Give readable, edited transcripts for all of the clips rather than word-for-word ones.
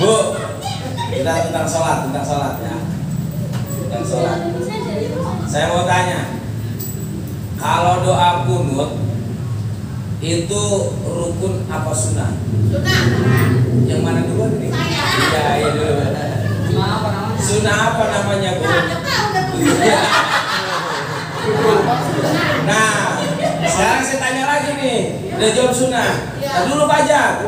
Bu, kita tentang sholat ya. Tentang sholat. Saya mau tanya, kalau doa kunut itu rukun apa sunnah? Yang mana dulu nih? Iya dulu. Sunnah apa namanya, Bu? Nah, sekarang saya tanya lagi nih. Udah jawab sunnah. Nah, dulu Fajar.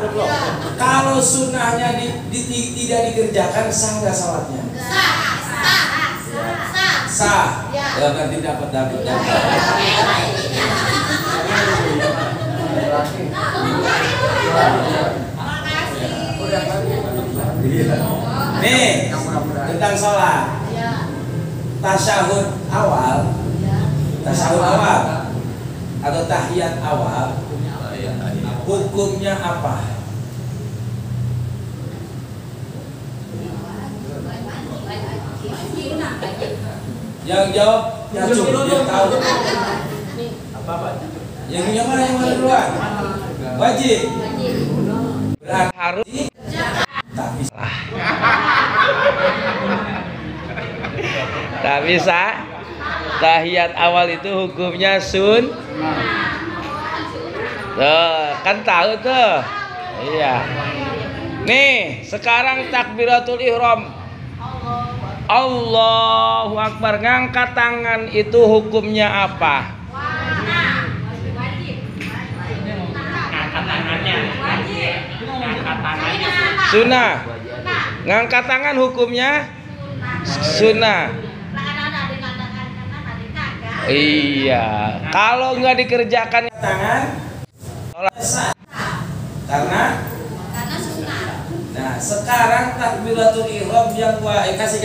Kalau sunnahnya tidak dikerjakan, sah nggak sholatnya? Sah. Ya nanti dapat. Nih, tentang sholat. Tasyahud awal atau tahiyat awal, hukumnya apa? Yang jawab Yacuk, dia tahu. Yang mana duluan? Wajib. Berarti harus tak bisa. Tak bisa. Tahiyat awal itu hukumnya sun. Tuh, kan tahu tuh. Iya. Nih, sekarang takbiratul ihram. Allahu Akbar, ngangkat tangan itu hukumnya apa? Sunnah. Ngangkat tangan hukumnya sunnah. Iya. Kalau nggak dikerjakan tangan, karena sunnah. Nah, sekarang takbiratul ihram yang kasih.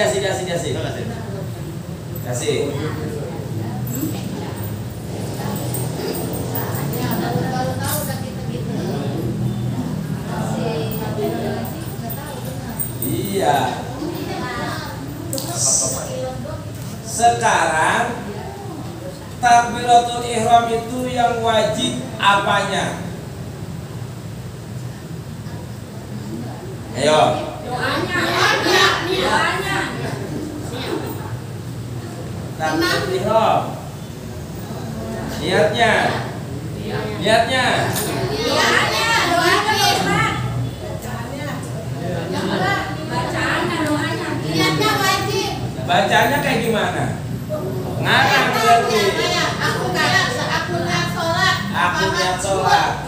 Iya. Sekarang takbiratul ihram itu yang wajib apanya? Ayo. Doanya. Takbiratul ihram. Niatnya. Bacanya kayak gimana? Ngarang berarti. Aku niat sholat.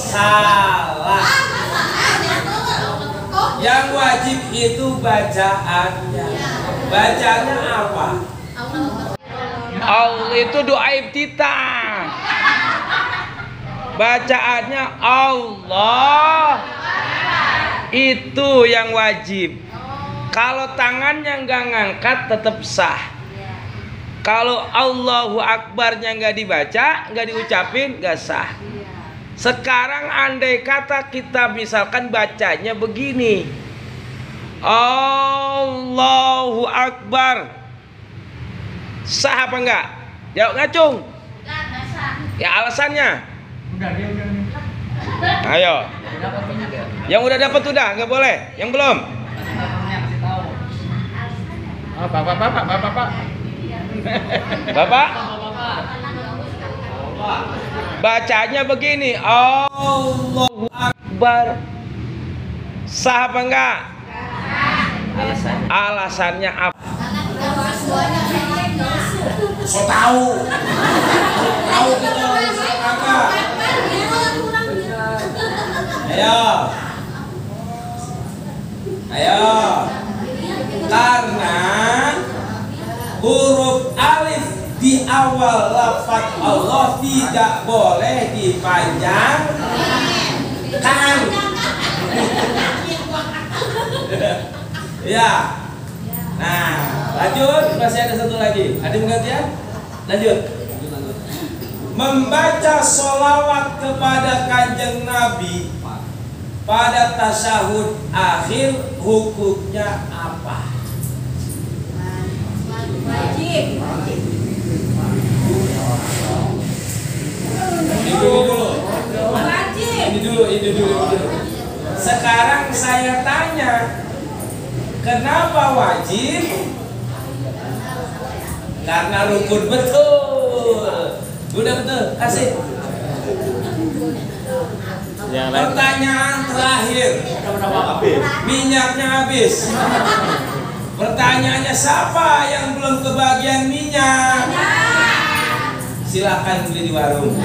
Salah. Yang wajib itu bacaannya. Bacanya apa? Allah itu doa iftitah. Bacaannya Allah. Itu yang wajib. Kalau tangannya nggak ngangkat tetap sah. Kalau Allahu Akbarnya nggak dibaca, nggak diucapin, nggak sah. Sekarang andai kata kita misalkan bacanya begini, Allahu Akbar, sah apa enggak? Jawab ngacung. Ya alasannya. Ayo. Yang udah dapat udah, nggak boleh. Yang belum? Bapak. Bacanya begini, Allahu Akbar. Sah apa enggak? Alasannya apa? So tahu kita apa? Ayo. Karena huruf alif di awal lafaz Allah tidak boleh dipanjangkan. Ya. Nah, lanjut, masih ada satu lagi. Ada gantian? Lanjut. Membaca sholawat kepada Kanjeng Nabi pada tasyahud akhir hukumnya apa? Wajib. Ini dulu. Sekarang saya tanya, Kenapa wajib? Karena rukun, betul. Udah betul, kasih. Pertanyaan terakhir. Minyaknya habis. Pertanyaannya, siapa yang belum kebagian minyak? Silakan beli di warung.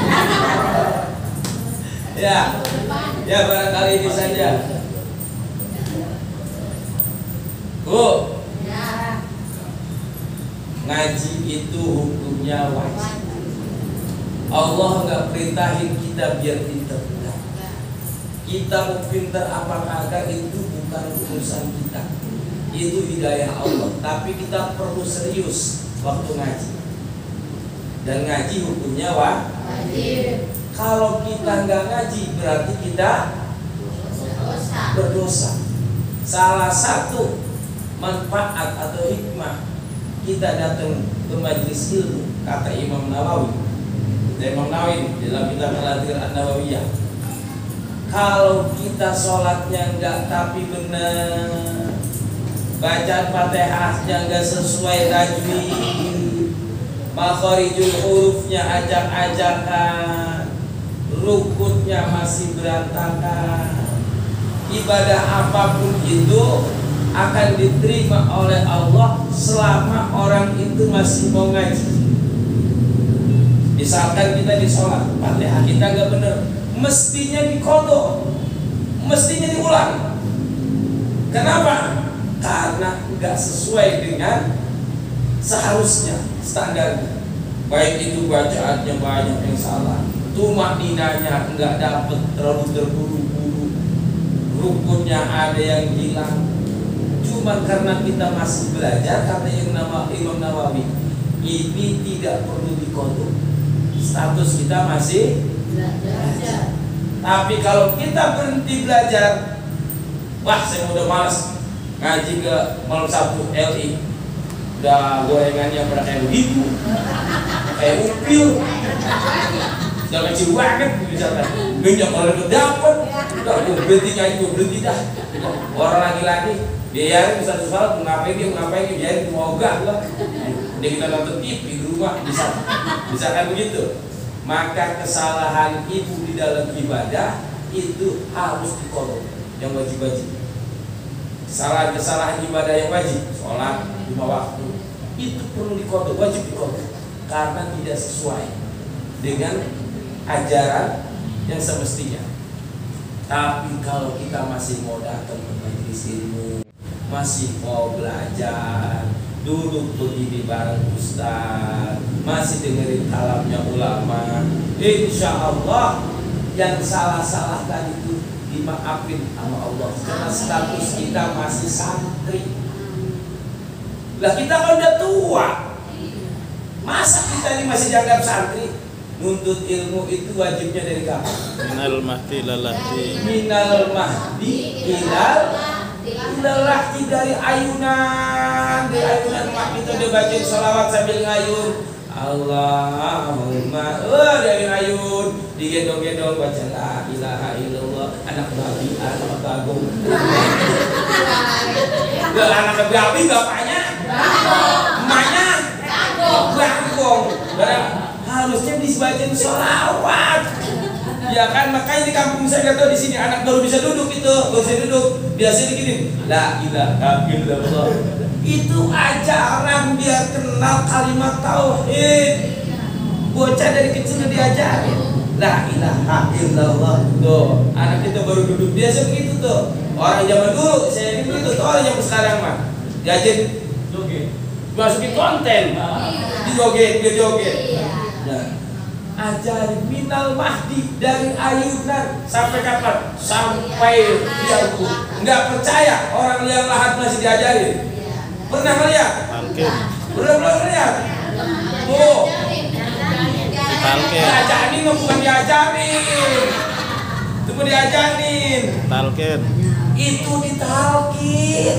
Ya, ya barangkali ini saja. Bu, ngaji itu hukumnya wajib. Allah nggak perintahin kita biar pinter. Kita mau pinter apa kagak itu bukan urusan kita. Itu hidayah Allah. Tapi kita perlu serius waktu ngaji. Dan ngaji hukumnya wajib. Kalau kita nggak ngaji berarti kita berdosa. Salah satu manfaat atau hikmah kita datang ke majelis ilmu, kata Imam Nawawi. Imam Nawawi dalam kitab Al-Adhkar An-Nawawiyah. Kalau kita sholatnya enggak tapi benar, bacaan Fatihahnya enggak sesuai tajwid, makharijul hurufnya ajak-ajakan, rukunnya masih berantakan, ibadah apapun itu akan diterima oleh Allah selama orang itu masih mau ngaji. Misalkan kita di sholat, Fatihah kita enggak benar, mestinya dikodok, mestinya diulang. Kenapa? Karena nggak sesuai dengan seharusnya standarnya. Baik itu bacaannya banyak yang salah, tumakninanya nggak dapet, terlalu terburu-buru, rukunnya ada yang hilang. Cuma karena kita masih belajar, kata yang nama Imam Nawawi, ini tidak perlu dikodok. Status kita masih belajar. Tapi kalau kita berhenti belajar, wah saya udah malas ngaji ke malam Sabtu LI, udah gorengannya pada kayak begitu, kayak upil, udah kecil banget misalkan, minyak kalau dapat, udah berhenti ngaji, berhenti dah. Orang lagi-lagi biarin bisa soal ngapain dia biarin mau gak lah. Udah kita nonton TV di rumah bisa kan begitu. Maka kesalahan ibu di dalam ibadah itu harus dikodok, yang wajib-wajib. Kesalahan ibadah yang wajib, sholat 5 waktu, itu perlu dikodok, wajib dikodok, karena tidak sesuai dengan ajaran yang semestinya. Tapi kalau kita masih mau datang ke majelis ilmu, masih mau belajar, duduk begini bareng ustaz, masih dengerin kalamnya ulama, insya Allah yang salah-salah tadi itu dimaafin sama Allah, karena status kita masih santri. Lah kita kan udah tua, masa kita ini masih dianggap santri? Nuntut ilmu itu wajibnya dari kapan? Minal mahdi lalahdi. Minal mahdi ilal lahdi, dari ayunan mak itu dia baca sholawat sambil ngayun Allahumma, dari ayun digendong-gendong baca la ilaha illallah, anak babi, anak bagong. Anak babi bapaknya emaknya bagong. Harusnya dibacain sholawat. Ya kan, makanya di kampung saya kata di sini anak baru bisa duduk itu, baru bisa duduk. Biasanya gini, la ilaha illallah. Itu ajaran biar kenal kalimat tauhid. Bocah dari kecil udah diajarin la ilaha illallah. Tuh, anak kita baru duduk biasa begitu tuh. Orang zaman dulu saya ini begitu tuh, orang zaman sekarang mah diajarin joget, masukin konten, dijoget, dia joget. Nah, ajarin minal mahdi, dari ayunan sampai kapan? Sampai dia nggak percaya orang liang lahat masih diajarin. Pernah ngeliat? Belum ngeliat? Oh, diajarin bukan diajarin, itu mau diajarin. Talqin. Itu ditalkin.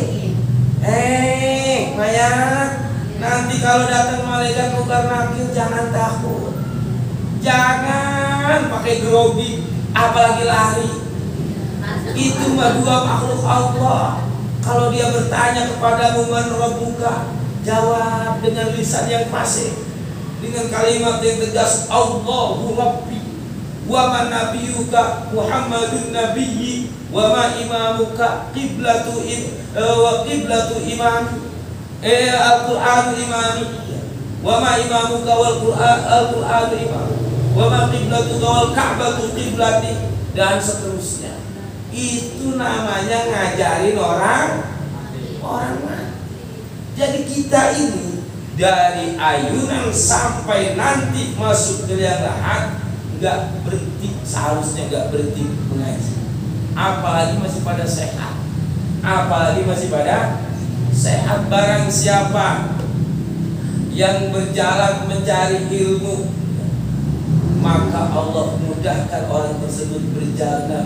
Mayat, nanti kalau datang malaikat mungkar nakir jangan takut. Jangan pakai grogi, apalagi lari. Itu mah dua makhluk Allah. Kalau dia bertanya kepadamu man rabbuka, jawab dengan lisan yang fasih, dengan kalimat yang tegas, Allahu Rabbi wa man nabiyuka Muhammadun nabiyyi wa ma imamuka qiblatu wa qiblatu imani al-Qur'anu imani wa ma imamuka wal Qur'anu imani wa ma qiblatu wal ka'batu qiblati, dan seterusnya. Itu namanya ngajarin orang mati. Jadi kita ini dari ayunan sampai nanti masuk ke liang lahat nggak berhenti, seharusnya nggak berhenti mengaji. Apalagi masih pada sehat. Barang siapa yang berjalan mencari ilmu, maka Allah mudahkan orang tersebut berjalan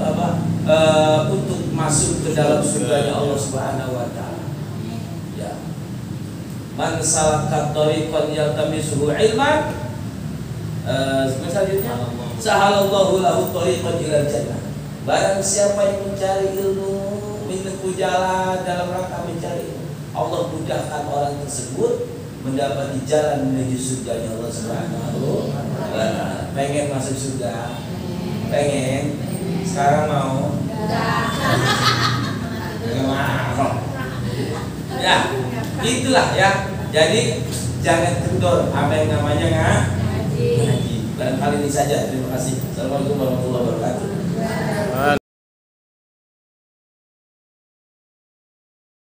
untuk masuk ke dalam surganya Allah Subhanahu wa taala. Ya. Man salaka tariqan yaltamisuhu ilman, selanjutnya sahalallahu lahu tariqan ilal jannah. Barang siapa yang mencari ilmu, menempuh jalan dalam rangka mencari ilmu, Allah mudahkan orang tersebut mendapati jalan menuju surganya Allah Subhanahu wa taala. Pengen masuk surga? Pengen? Sekarang mau? Enggak mau. Ya, itulah ya. Jadi jangan kendor apa yang namanya ngaji. Barangkali ini saja. Terima kasih. Assalamualaikum warahmatullahi wabarakatuh.